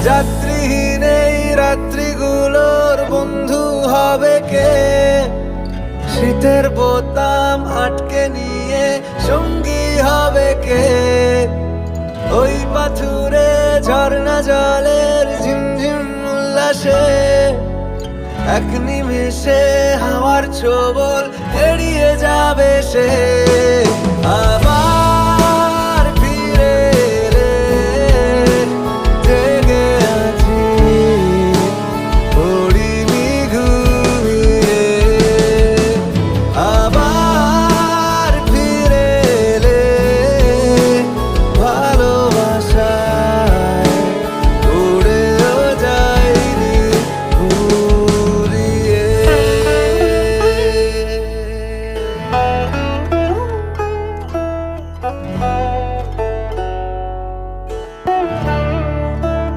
যাত্রীহীন এই রাত্রিগুলোর বন্ধু হবে কে? শীতের বোতাম আটকে নিয়ে সঙ্গী হবে কে? ওই পাথুরে ঝর্ণা জলের ঝিমঝিম উল্লাসে এক নিমেষে হাওয়ার ছোবল এড়িয়ে যাবে সে।